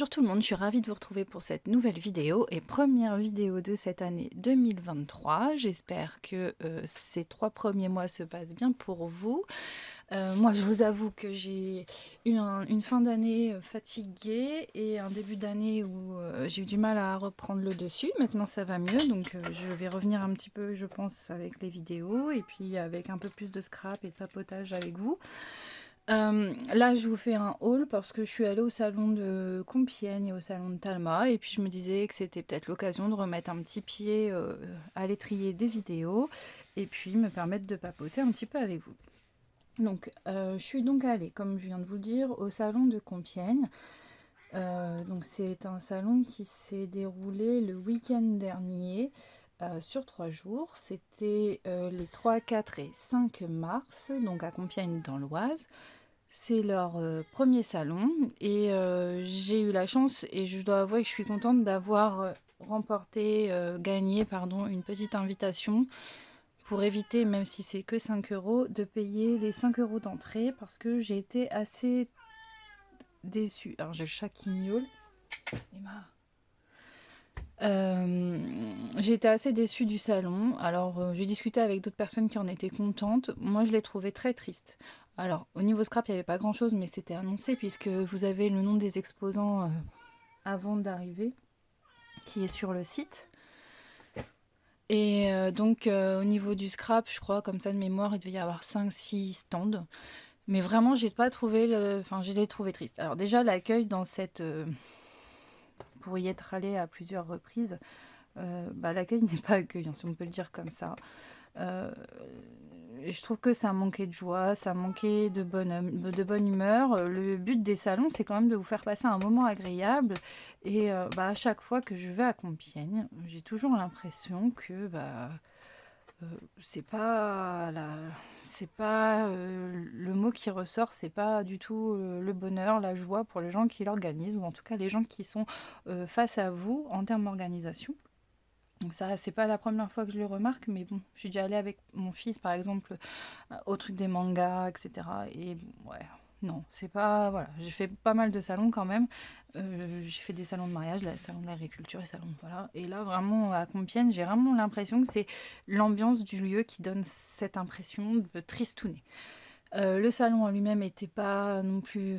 Bonjour tout le monde, je suis ravie de vous retrouver pour cette nouvelle vidéo et première vidéo de cette année 2023. J'espère que ces 3 premiers mois se passent bien pour vous. Moi, je vous avoue que j'ai eu une fin d'année fatiguée et un début d'année où j'ai eu du mal à reprendre le dessus. Maintenant, ça va mieux, donc je vais revenir un petit peu, je pense, avec les vidéos et puis avec un peu plus de scrap et de papotage avec vous. Là, je vous fais un haul parce que je suis allée au salon de Compiègne et au salon de Talma et puis je me disais que c'était peut-être l'occasion de remettre un petit pied à l'étrier des vidéos et puis me permettre de papoter un petit peu avec vous. Donc, je suis donc allée, comme je viens de vous le dire, au salon de Compiègne. Donc c'est un salon qui s'est déroulé le week-end dernier sur 3 jours. C'était les 3, 4 et 5 mars, donc à Compiègne dans l'Oise. C'est leur premier salon et j'ai eu la chance et je dois avouer que je suis contente d'avoir gagné une petite invitation pour éviter, même si c'est que 5 euros, de payer les 5 euros d'entrée parce que j'ai été assez déçue. Alors j'ai le chat qui miaule. Emma. J'ai été assez déçue du salon. Alors, j'ai discuté avec d'autres personnes qui en étaient contentes. Moi, je l'ai trouvé très triste. Alors, au niveau scrap, il n'y avait pas grand-chose, mais c'était annoncé puisque vous avez le nom des exposants avant d'arriver, qui est sur le site. Et donc, au niveau du scrap, je crois, comme ça de mémoire, il devait y avoir 5-6 stands. Mais vraiment, j'ai pas trouvé je l'ai trouvé triste. Alors déjà, l'accueil dans cette... pour y être allé à plusieurs reprises, l'accueil n'est pas accueillant, si on peut le dire comme ça. Je trouve que ça manquait de joie, ça manquait de bonne humeur. Le but des salons, c'est quand même de vous faire passer un moment agréable. Et à chaque fois que je vais à Compiègne, j'ai toujours l'impression que c'est pas le mot qui ressort, c'est pas du tout le bonheur, la joie pour les gens qui l'organisent, ou en tout cas les gens qui sont face à vous en termes d'organisation. Donc ça, c'est pas la première fois que je le remarque, mais bon, je suis déjà allée avec mon fils, par exemple, au truc des mangas, etc. Et bon, ouais, non, c'est pas... Voilà, j'ai fait pas mal de salons quand même. J'ai fait des salons de mariage, le salon de l'agriculture, et salon... Voilà. Et là, vraiment, à Compiègne, j'ai vraiment l'impression que c'est l'ambiance du lieu qui donne cette impression de tristouner. Le salon en lui-même était pas non plus...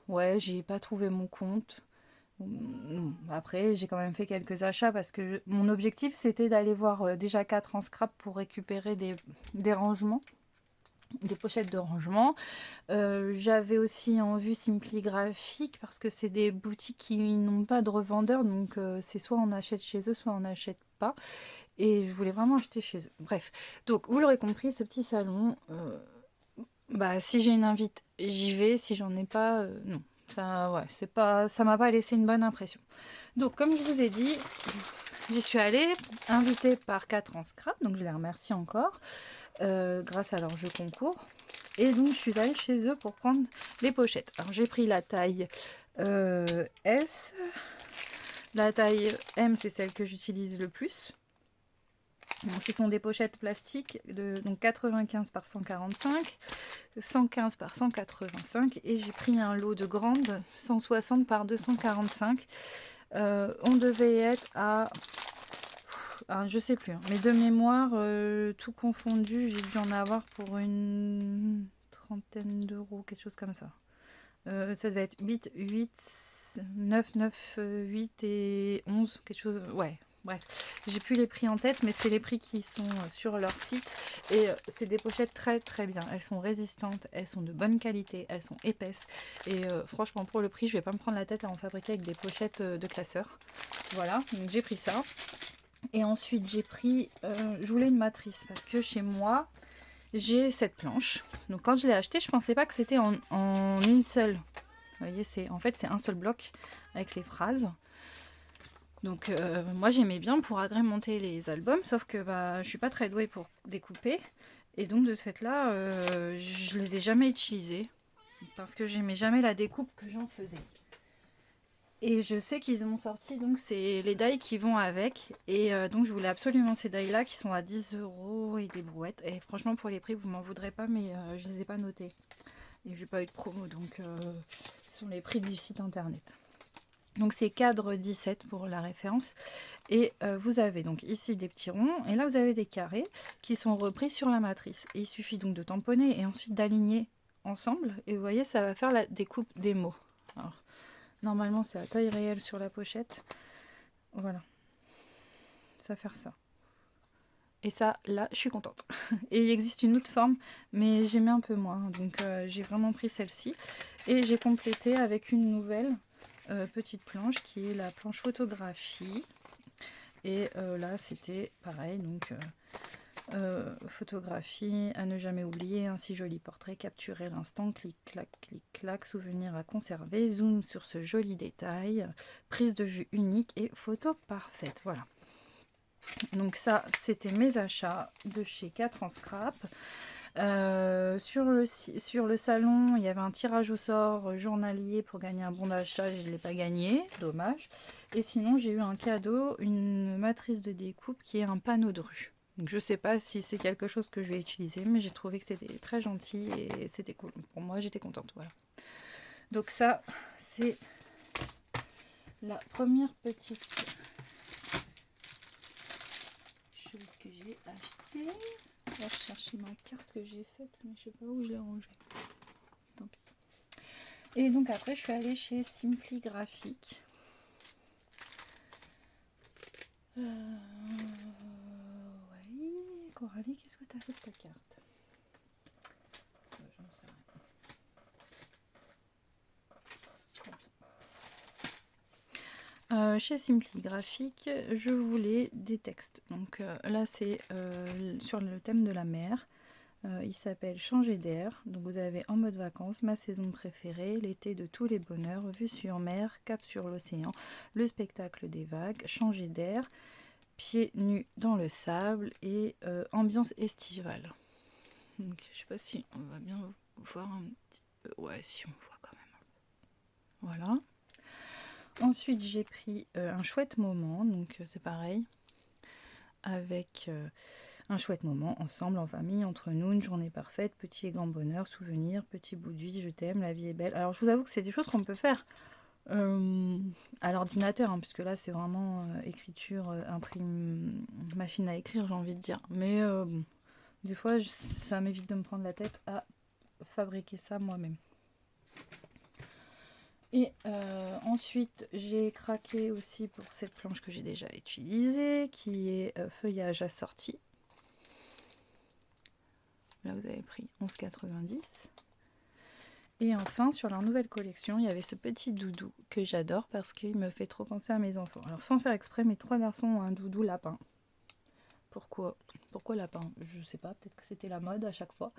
ouais, j'ai pas trouvé mon compte. Après, j'ai quand même fait quelques achats parce que mon objectif c'était d'aller voir déjà 4 en scrap pour récupérer des rangements, des pochettes de rangement. J'avais aussi en vue Simply Graphique parce que c'est des boutiques qui n'ont pas de revendeurs, donc c'est soit on achète chez eux, soit on n'achète pas. Et je voulais vraiment acheter chez eux. Bref, donc vous l'aurez compris, ce petit salon, si j'ai une invite, j'y vais. Si j'en ai pas, non. Ça, ouais, c'est pas, ça m'a pas laissé une bonne impression. Donc, comme je vous ai dit, j'y suis allée, invitée par 4 en scrap, donc je les remercie encore, grâce à leur jeu concours. Et donc, je suis allée chez eux pour prendre les pochettes. Alors, j'ai pris la taille S. La taille M, c'est celle que j'utilise le plus. Donc, ce sont des pochettes plastiques de donc 95 par 145, 115 par 185 et j'ai pris un lot de grandes 160 par 245. On devait être à... je sais plus, hein, mais de mémoire, tout confondu, j'ai dû en avoir pour une trentaine d'euros, quelque chose comme ça. Ça devait être 9, 8 et 11, quelque chose... Ouais, bref. J'ai plus les prix en tête, mais c'est les prix qui sont sur leur site. Et c'est des pochettes très très bien. Elles sont résistantes, elles sont de bonne qualité, elles sont épaisses. Et franchement, pour le prix, je vais pas me prendre la tête à en fabriquer avec des pochettes de classeur. Voilà, donc j'ai pris ça. Et ensuite, j'ai pris... je voulais une matrice parce que chez moi, j'ai cette planche. Donc quand je l'ai achetée, je pensais pas que c'était en une seule. Vous voyez, en fait, c'est un seul bloc avec les phrases. Donc moi j'aimais bien pour agrémenter les albums, sauf que je suis pas très douée pour découper. Et donc de ce fait là, je les ai jamais utilisés parce que j'aimais jamais la découpe que j'en faisais. Et je sais qu'ils ont sorti donc c'est les die qui vont avec. Et donc je voulais absolument ces die là qui sont à 10 euros et des brouettes. Et franchement pour les prix vous m'en voudrez pas, mais je les ai pas notés. Et j'ai pas eu de promo, donc ce sont les prix du site internet. Donc c'est cadre 17 pour la référence. Et vous avez donc ici des petits ronds et là vous avez des carrés qui sont repris sur la matrice. Et il suffit donc de tamponner et ensuite d'aligner ensemble. Et vous voyez, ça va faire la découpe des mots. Alors, normalement c'est à taille réelle sur la pochette. Voilà, ça va faire ça. Et ça, là, je suis contente. Et il existe une autre forme, mais j'aimais un peu moins. Donc j'ai vraiment pris celle-ci. Et j'ai complété avec une nouvelle petite planche qui est la planche photographie. Et là, c'était pareil. Donc photographie à ne jamais oublier. Un si joli portrait, capturer l'instant. Clic, clac, souvenir à conserver. Zoom sur ce joli détail. Prise de vue unique et photo parfaite. Voilà. Donc ça, c'était mes achats de chez 4 en scrap. Sur le salon, il y avait un tirage au sort journalier pour gagner un bon d'achat. Je ne l'ai pas gagné, dommage. Et sinon, j'ai eu un cadeau, une matrice de découpe qui est un panneau de rue. Donc je ne sais pas si c'est quelque chose que je vais utiliser, mais j'ai trouvé que c'était très gentil et c'était cool. Pour moi, j'étais contente. Voilà. Donc ça, c'est la première petite chose que j'ai achetée. Là, je cherchais ma carte que j'ai faite, mais je sais pas où je l'ai rangée. Tant pis. Et donc après, je suis allée chez Simply Graphic. Ouais. Coralie, qu'est-ce que tu as fait de ta carte? J'en sais rien. Chez Simply Graphic, je voulais des textes. Donc là, c'est sur le thème de la mer. Il s'appelle Changer d'air. Donc vous avez en mode vacances, ma saison préférée, l'été de tous les bonheurs, vue sur mer, cap sur l'océan, le spectacle des vagues, changer d'air, pieds nus dans le sable et ambiance estivale. Donc je sais pas si on va bien voir un petit peu. Ouais, si on voit quand même. Voilà. Ensuite j'ai pris un chouette moment, donc c'est pareil, avec un chouette moment ensemble, en famille, entre nous, une journée parfaite, petit et grand bonheur, souvenir, petit bout de vie, je t'aime, la vie est belle. Alors je vous avoue que c'est des choses qu'on peut faire à l'ordinateur, hein, puisque là c'est vraiment écriture, imprime, machine à écrire, j'ai envie de dire. Mais bon, des fois ça m'évite de me prendre la tête à fabriquer ça moi-même. Et ensuite, j'ai craqué aussi pour cette planche que j'ai déjà utilisée, qui est feuillage assorti. Là, vous avez pris 11,90. Et enfin, sur leur nouvelle collection, il y avait ce petit doudou que j'adore parce qu'il me fait trop penser à mes enfants. Alors, sans faire exprès, mes 3 garçons ont un doudou lapin. Pourquoi lapin? Je sais pas, peut-être que c'était la mode à chaque fois.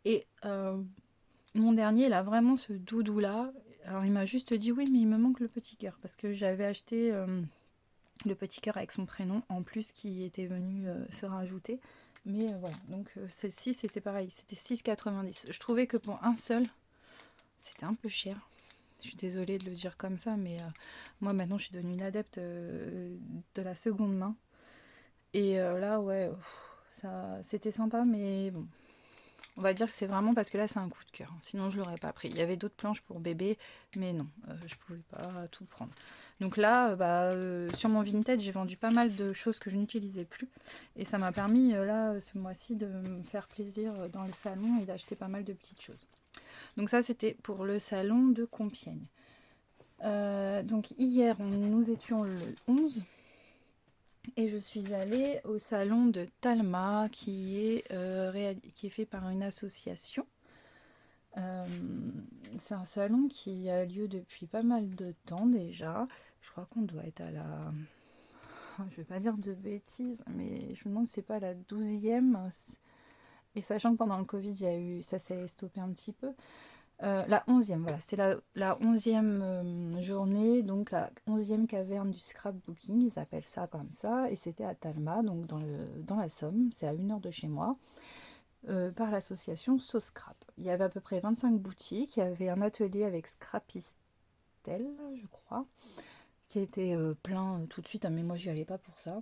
Et mon dernier, il a vraiment ce doudou-là. Alors, il m'a juste dit oui, mais il me manque le petit cœur parce que j'avais acheté le petit cœur avec son prénom en plus qui était venu se rajouter. Mais voilà, donc celle-ci c'était pareil, c'était 6,90. Je trouvais que pour un seul, c'était un peu cher. Je suis désolée de le dire comme ça, mais moi maintenant je suis devenue une adepte de la seconde main. Et là, ouais, ça, c'était sympa, mais bon. On va dire que c'est vraiment parce que là c'est un coup de cœur. Sinon je l'aurais pas pris. Il y avait d'autres planches pour bébé, mais non, je pouvais pas tout prendre. Donc là, sur mon Vinted, j'ai vendu pas mal de choses que je n'utilisais plus. Et ça m'a permis, là, ce mois-ci, de me faire plaisir dans le salon et d'acheter pas mal de petites choses. Donc ça, c'était pour le salon de Compiègne. Donc hier, nous étions le 11. Et je suis allée au salon de Talma qui est fait par une association. C'est un salon qui a lieu depuis pas mal de temps déjà. Je crois qu'on doit être à la... Je vais pas dire de bêtises, mais je me demande si c'est pas la 12e. Et sachant que pendant le Covid, ça s'est stoppé un petit peu. La 11e, voilà, c'était la 11e journée, donc la 11e caverne du scrapbooking, ils appellent ça comme ça, et c'était à Talma, donc dans la Somme, c'est à 1 heure de chez moi, par l'association So Scrap. Il y avait à peu près 25 boutiques, il y avait un atelier avec Scrapistel, je crois, qui était plein tout de suite, mais moi j'y allais pas pour ça.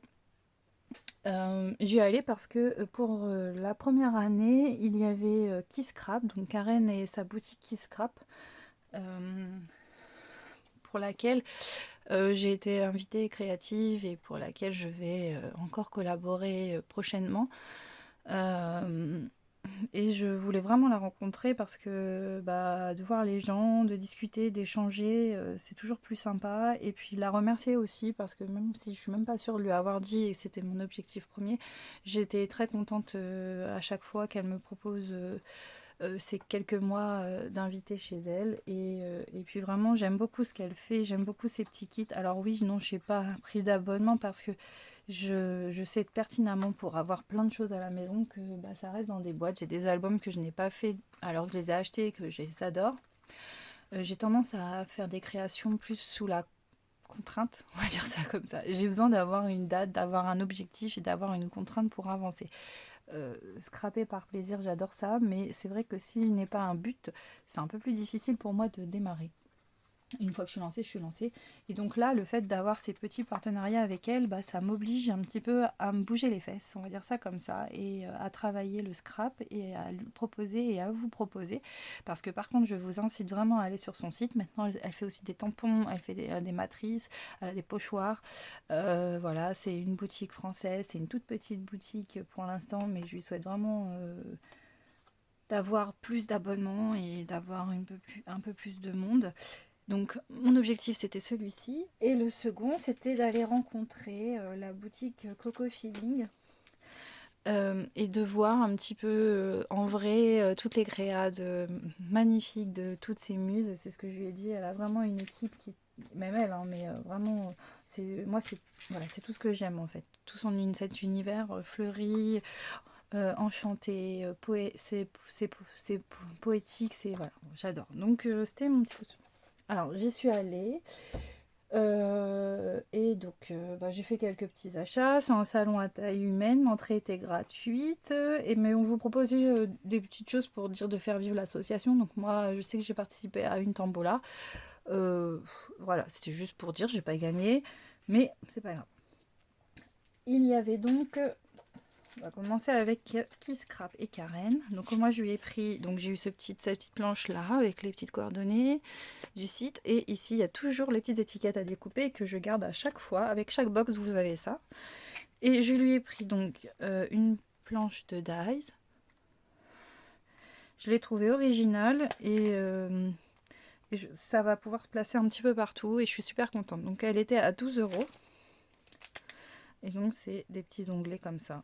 J'y allais parce que pour la première année, il y avait Kisscrap, donc Karen et sa boutique Kisscrap, pour laquelle j'ai été invitée créative et pour laquelle je vais encore collaborer prochainement. Euh, et je voulais vraiment la rencontrer parce que bah, de voir les gens, de discuter, d'échanger, c'est toujours plus sympa. Et puis la remercier aussi parce que même si je suis même pas sûre de lui avoir dit et que c'était mon objectif premier, j'étais très contente à chaque fois qu'elle me propose ces quelques mois d'inviter chez elle. Et puis vraiment, j'aime beaucoup ce qu'elle fait, j'aime beaucoup ses petits kits. Alors oui, non, je n'ai pas un prix d'abonnement parce que je sais pertinemment pour avoir plein de choses à la maison que bah, ça reste dans des boîtes. J'ai des albums que je n'ai pas fait alors que je les ai achetés et que je les adore. J'ai tendance à faire des créations plus sous la contrainte, on va dire ça comme ça. J'ai besoin d'avoir une date, d'avoir un objectif et d'avoir une contrainte pour avancer. Scraper par plaisir, j'adore ça, mais c'est vrai que s'il n'est pas un but, c'est un peu plus difficile pour moi de démarrer. Une fois que je suis lancée, je suis lancée. Et donc là, le fait d'avoir ces petits partenariats avec elle, bah, ça m'oblige un petit peu à me bouger les fesses, on va dire ça comme ça, et à travailler le scrap et à lui proposer et à vous proposer. Parce que par contre, je vous incite vraiment à aller sur son site. Maintenant, elle fait aussi des tampons, elle fait des matrices, elle a des pochoirs. Voilà, c'est une boutique française, c'est une toute petite boutique pour l'instant, mais je lui souhaite vraiment d'avoir plus d'abonnements et d'avoir un peu plus de monde. Donc mon objectif c'était celui-ci et le second c'était d'aller rencontrer la boutique Coco Feeling et de voir un petit peu en vrai toutes les créades magnifiques de toutes ces muses. C'est ce que je lui ai dit, elle a vraiment une équipe qui, même elle, hein, mais vraiment, c'est tout ce que j'aime en fait. Tout cet univers fleuri, enchanté, c'est poétique, c'est voilà, j'adore. Donc c'était mon petit. Alors j'y suis allée et donc bah, j'ai fait quelques petits achats. C'est un salon à taille humaine, l'entrée était gratuite mais on vous proposait des petites choses pour dire de faire vivre l'association. Donc moi je sais que j'ai participé à une tombola. Voilà, c'était juste pour dire, j'ai pas gagné, mais c'est pas grave. Il y avait donc on va commencer avec Kiss Scrap et Karen. Donc moi je lui ai pris, donc j'ai eu cette petite planche là avec les petites coordonnées du site. Et ici il y a toujours les petites étiquettes à découper que je garde à chaque fois. Avec chaque box vous avez ça. Et je lui ai pris donc une planche de dies. Je l'ai trouvée originale ça va pouvoir se placer un petit peu partout et je suis super contente. Donc elle était à 12 €. Et donc c'est des petits onglets comme ça.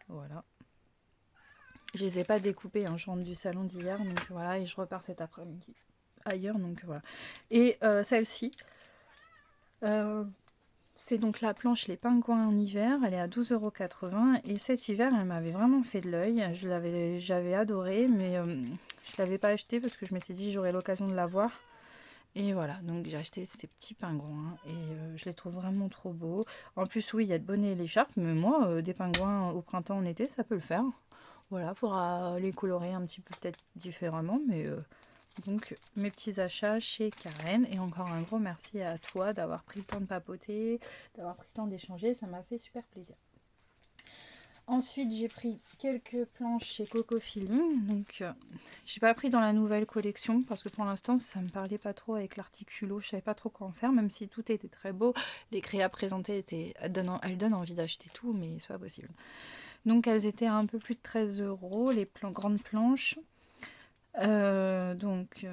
Voilà. Je les ai pas découpés, hein. Je rentre du salon d'hier, donc voilà, et je repars cet après-midi ailleurs, donc voilà. Et celle-ci, c'est donc la planche Les Pingouins en hiver, elle est à 12,80 € et cet hiver, elle m'avait vraiment fait de l'œil. J'avais adoré, mais je l'avais pas acheté parce que je m'étais dit j'aurais l'occasion de la voir. Et voilà, donc j'ai acheté ces petits pingouins et je les trouve vraiment trop beaux. En plus, oui, il y a le bonnet et l'écharpe, mais moi, des pingouins au printemps, en été, ça peut le faire. Voilà, faudra les colorer un petit peu peut-être différemment, mais donc mes petits achats chez Karen. Et encore un gros merci à toi d'avoir pris le temps de papoter, d'avoir pris le temps d'échanger, ça m'a fait super plaisir. Ensuite, j'ai pris quelques planches chez Coco Feeling. Donc, j'ai pas pris dans la nouvelle collection parce que pour l'instant, ça me parlait pas trop avec l'articulo. Je savais pas trop quoi en faire, même si tout était très beau. Les créas présentées elles donnent envie d'acheter tout, mais c'est pas possible. Donc, elles étaient à un peu plus de 13 €, les grandes planches. Donc,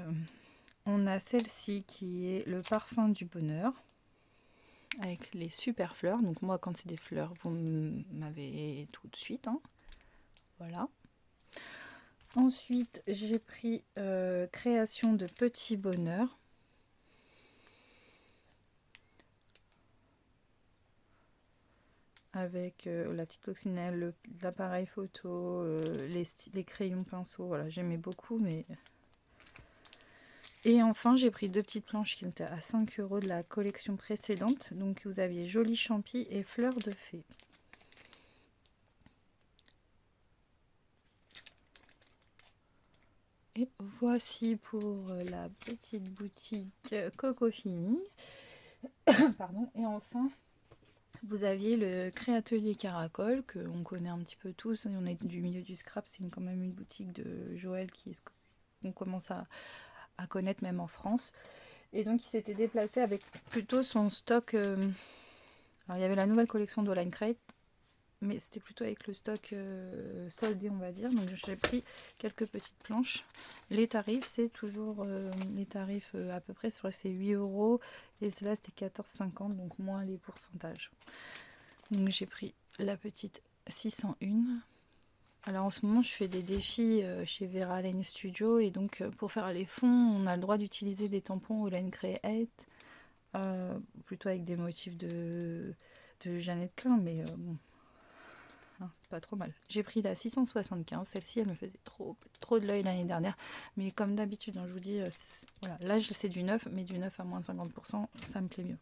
on a celle-ci qui est le parfum du bonheur avec les super fleurs. Donc moi, quand c'est des fleurs, vous m'avez tout de suite, hein. Voilà. Ensuite, j'ai pris création de petits bonheurs. Avec la petite coccinelle, l'appareil photo, les crayons pinceaux. Voilà, j'aimais beaucoup, mais... Et enfin, j'ai pris deux petites planches qui étaient à 5 € de la collection précédente. Donc, vous aviez Joli Champi et Fleurs de Fée. Et voici pour la petite boutique Coco Feeling. Pardon. Et enfin, vous aviez le Créatelier Caracol, qu'on connaît un petit peu tous. On est du milieu du scrap, c'est quand même une boutique de Joël qu'on commence à connaître même en France. Et donc il s'était déplacé avec plutôt son stock. Alors il y avait la nouvelle collection de Line Crate, mais c'était plutôt avec le stock soldé, on va dire. Donc j'ai pris quelques petites planches. Les tarifs, c'est toujours les tarifs à peu près sur ces 8 euros. Et cela c'était 14,50, donc moins les pourcentages. Donc j'ai pris la petite 601. Alors en ce moment je fais des défis chez Vera Lane Studio, et donc pour faire les fonds on a le droit d'utiliser des tampons Line Create, plutôt avec des motifs de Jeannette Klein, mais bon, hein, c'est pas trop mal. J'ai pris la 675, celle-ci elle me faisait trop de l'œil l'année dernière, mais comme d'habitude hein, je vous dis, voilà, là c'est du neuf, mais du neuf à moins 50%, ça me plaît mieux.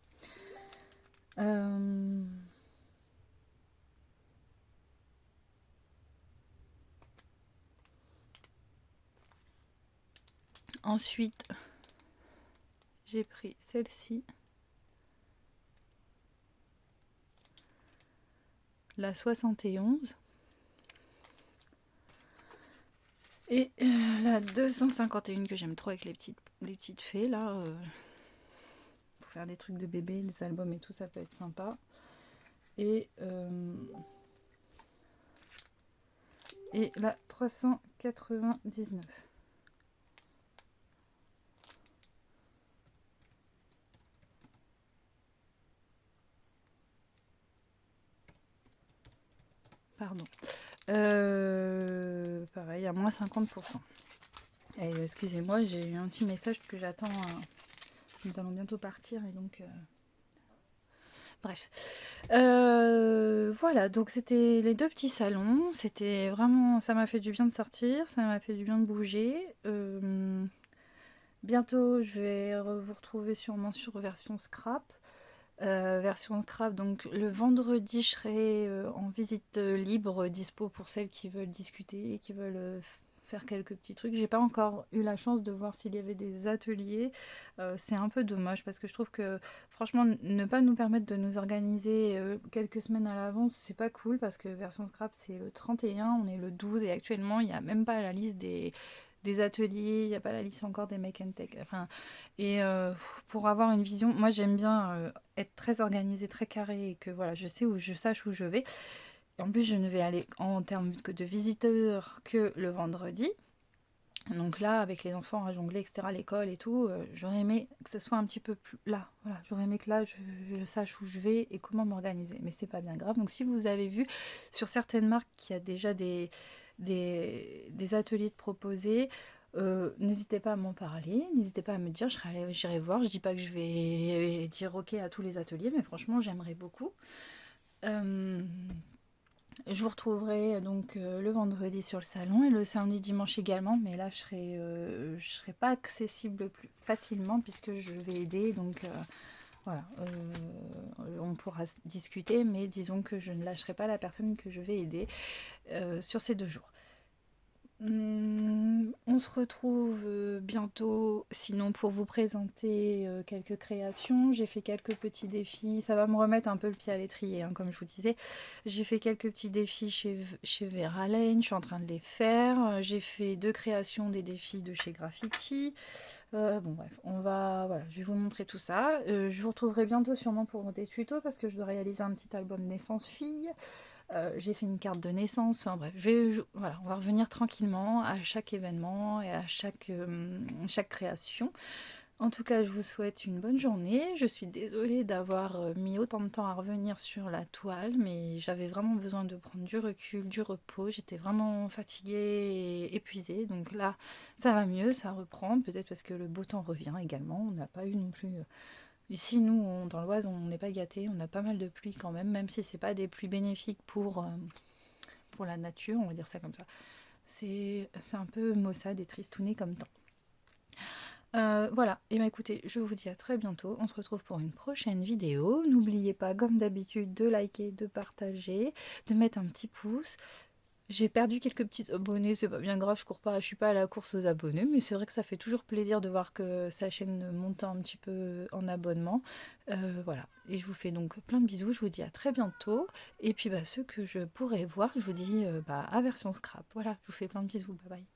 Ensuite, j'ai pris celle-ci, la 71, et la 251 que j'aime trop avec les petites fées là. Pour faire des trucs de bébé, des albums et tout, ça peut être sympa. Et la 399. Pardon. Pareil, à moins 50%. Et excusez-moi, j'ai eu un petit message que j'attends. Nous allons bientôt partir et donc... Bref. Voilà, donc c'était les deux petits salons. C'était vraiment... Ça m'a fait du bien de sortir, ça m'a fait du bien de bouger. Bientôt, je vais vous retrouver sûrement sur version scrap. Donc le vendredi, je serai en visite libre, dispo pour celles qui veulent discuter et qui veulent faire quelques petits trucs. J'ai pas encore eu la chance de voir s'il y avait des ateliers. C'est un peu dommage parce que je trouve que franchement, ne pas nous permettre de nous organiser quelques semaines à l'avance, c'est pas cool parce que version scrap c'est le 31, on est le 12 et actuellement il n'y a même pas la liste des ateliers, il n'y a pas la liste encore des make and take. Enfin, et pour avoir une vision, moi j'aime bien être très organisée, très carrée, et que voilà, je sache où je vais. Et en plus, je ne vais aller en termes de visiteurs que le vendredi. Donc là, avec les enfants à jongler, etc., l'école et tout, j'aurais aimé que ce soit un petit peu plus là. Voilà, j'aurais aimé que là, je sache où je vais et comment m'organiser. Mais c'est pas bien grave. Donc si vous avez vu sur certaines marques qu'il y a déjà des ateliers de proposés, n'hésitez pas à m'en parler, n'hésitez pas à me dire, j'irai voir. Je dis pas que je vais dire ok à tous les ateliers, mais franchement, j'aimerais beaucoup. Je vous retrouverai donc le vendredi sur le salon et le samedi dimanche également, mais là je serai pas accessible plus facilement puisque je vais aider, donc voilà, on pourra discuter, mais disons que je ne lâcherai pas la personne que je vais aider sur ces 2 jours. On se retrouve bientôt, sinon pour vous présenter quelques créations. J'ai fait quelques petits défis, ça va me remettre un peu le pied à l'étrier, hein, comme je vous disais. J'ai fait quelques petits défis chez Vera Lane, je suis en train de les faire. J'ai fait 2 créations des défis de chez Graffiti. Bon bref, voilà, je vais vous montrer tout ça. Je vous retrouverai bientôt sûrement pour des tutos parce que je dois réaliser un petit album naissance fille. J'ai fait une carte de naissance, enfin bref, voilà, on va revenir tranquillement à chaque événement et à chaque création. En tout cas, je vous souhaite une bonne journée. Je suis désolée d'avoir mis autant de temps à revenir sur la toile, mais j'avais vraiment besoin de prendre du recul, du repos. J'étais vraiment fatiguée et épuisée, donc là, ça va mieux, ça reprend. Peut-être parce que le beau temps revient également. On n'a pas eu non plus... Ici, nous, dans l'Oise, on n'est pas gâtés, on a pas mal de pluie quand même si c'est pas des pluies bénéfiques pour la nature, on va dire ça comme ça. C'est un peu maussade et tristouné comme temps. Voilà, et bien écoutez, je vous dis à très bientôt, on se retrouve pour une prochaine vidéo. N'oubliez pas, comme d'habitude, de liker, de partager, de mettre un petit pouce. J'ai perdu quelques petits abonnés, c'est pas bien grave, je suis pas à la course aux abonnés, mais c'est vrai que ça fait toujours plaisir de voir que sa chaîne monte un petit peu en abonnement. Voilà, et je vous fais donc plein de bisous, je vous dis à très bientôt, et puis ceux que je pourrai voir, je vous dis à version scrap. Voilà, je vous fais plein de bisous, bye bye.